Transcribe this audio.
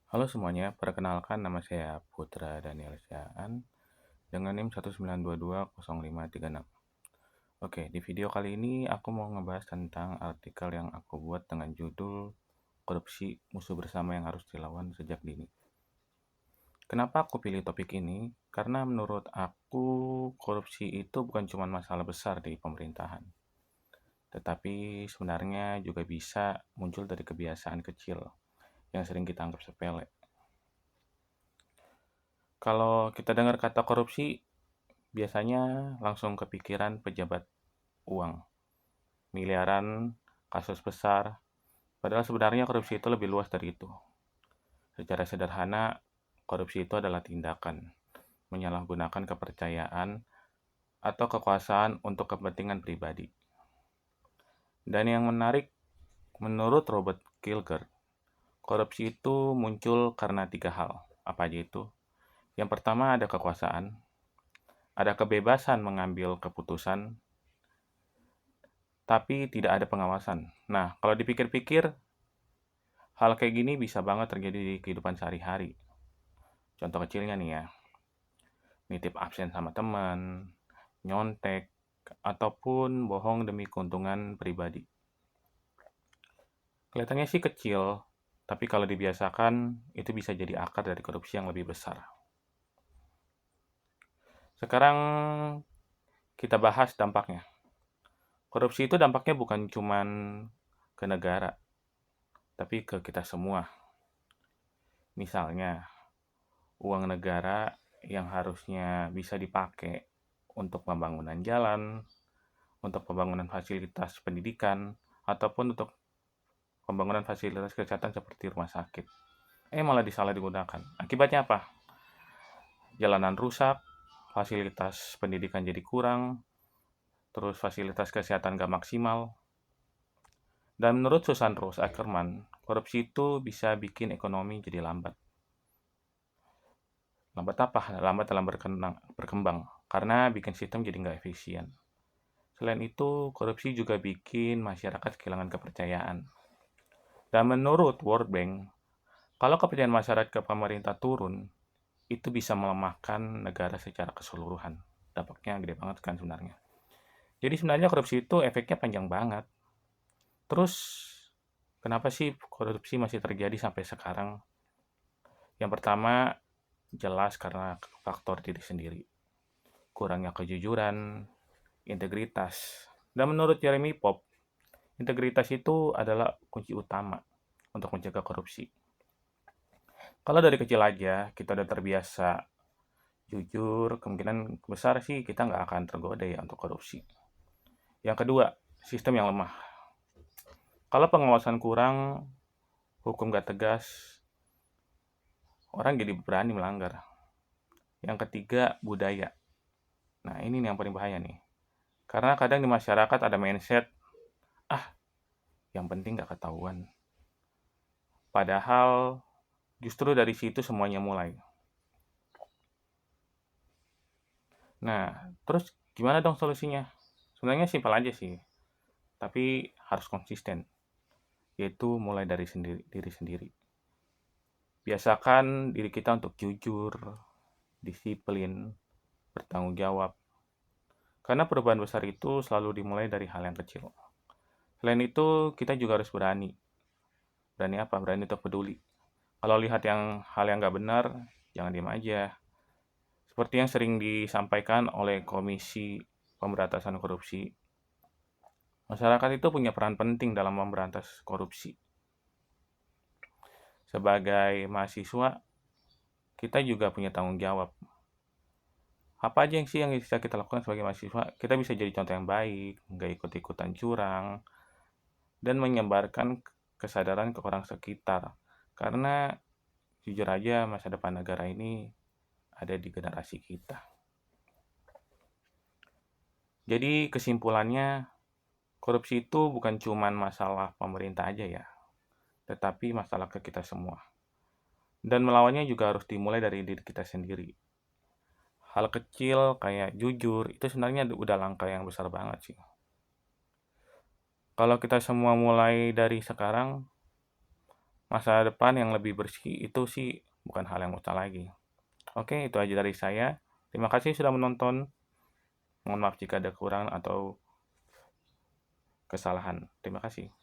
Halo semuanya, perkenalkan nama saya Putra Daniel Syaan dengan NIM 192200536. Oke, di video kali ini aku mau ngebahas tentang artikel yang aku buat dengan judul Korupsi Musuh Bersama yang Harus Dilawan Sejak Dini. Kenapa aku pilih topik ini? Karena menurut aku korupsi itu bukan cuma masalah besar di pemerintahan, tetapi sebenarnya juga bisa muncul dari kebiasaan kecil yang sering kita anggap sepele. Kalau kita dengar kata korupsi, biasanya langsung kepikiran pejabat uang, miliaran, kasus besar, padahal sebenarnya korupsi itu lebih luas dari itu. Secara sederhana, korupsi itu adalah tindakan menyalahgunakan kepercayaan atau kekuasaan untuk kepentingan pribadi. Dan yang menarik, menurut Robert Kilger, korupsi itu muncul karena 3 hal. Apa aja itu? Yang pertama ada kekuasaan, ada kebebasan mengambil keputusan, tapi tidak ada pengawasan. Nah, kalau dipikir-pikir, hal kayak gini bisa banget terjadi di kehidupan sehari-hari. Contoh kecilnya nih ya, nitip absen sama teman, nyontek, ataupun bohong demi keuntungan pribadi. Kelihatannya sih kecil, tapi kalau dibiasakan, itu bisa jadi akar dari korupsi yang lebih besar. Sekarang kita bahas dampaknya. Korupsi itu dampaknya bukan cuma ke negara, tapi ke kita semua. Misalnya, uang negara yang harusnya bisa dipakai untuk pembangunan jalan, untuk pembangunan fasilitas pendidikan, ataupun untuk pembangunan fasilitas kesehatan seperti rumah sakit. Malah disalah digunakan. Akibatnya apa? Jalanan rusak, fasilitas pendidikan jadi kurang, terus fasilitas kesehatan gak maksimal. Dan menurut Susan Rose Ackerman, korupsi itu bisa bikin ekonomi jadi lambat. Lambat apa? Lambat dalam berkembang, karena bikin sistem jadi nggak efisien. Selain itu, korupsi juga bikin masyarakat kehilangan kepercayaan. Dan menurut World Bank, kalau kepercayaan masyarakat ke pemerintah turun, itu bisa melemahkan negara secara keseluruhan. Dampaknya gede banget kan sebenarnya. Jadi sebenarnya korupsi itu efeknya panjang banget. Terus, kenapa sih korupsi masih terjadi sampai sekarang? Yang pertama, jelas karena faktor diri sendiri. Kurangnya kejujuran, integritas. Dan menurut Jeremy Pop, integritas itu adalah kunci utama untuk mencegah korupsi. Kalau dari kecil aja kita udah terbiasa jujur, kemungkinan besar sih kita nggak akan tergoda ya untuk korupsi. Yang kedua, sistem yang lemah. Kalau pengawasan kurang, hukum gak tegas, orang jadi berani melanggar. Yang ketiga, budaya. Nah, ini nih yang paling bahaya nih. Karena kadang di masyarakat ada mindset, ah, yang penting gak ketahuan. Padahal justru dari situ semuanya mulai. Nah, terus gimana dong solusinya? Sebenarnya simpel aja sih, tapi harus konsisten, yaitu mulai dari diri sendiri. Biasakan diri kita untuk jujur, disiplin, bertanggung jawab. Karena perubahan besar itu selalu dimulai dari hal yang kecil. Selain itu, kita juga harus berani. Berani apa? Berani untuk peduli. Kalau lihat hal yang nggak benar, jangan diam aja. Seperti yang sering disampaikan oleh Komisi Pemberantasan Korupsi, masyarakat itu punya peran penting dalam memberantas korupsi. Sebagai mahasiswa, kita juga punya tanggung jawab. Apa aja yang bisa kita lakukan sebagai mahasiswa? Kita bisa jadi contoh yang baik, nggak ikut-ikutan curang, dan menyebarkan kesadaran ke orang sekitar. Karena jujur aja masa depan negara ini ada di generasi kita. Jadi kesimpulannya, korupsi itu bukan cuma masalah pemerintah aja ya, tetapi masalah ke kita semua. Dan melawannya juga harus dimulai dari diri kita sendiri. Hal kecil kayak jujur, itu sebenarnya udah langkah yang besar banget sih. Kalau kita semua mulai dari sekarang, masa depan yang lebih bersih itu sih bukan hal yang mustahil lagi. Oke, itu aja dari saya. Terima kasih sudah menonton. Mohon maaf jika ada kurang atau kesalahan. Terima kasih.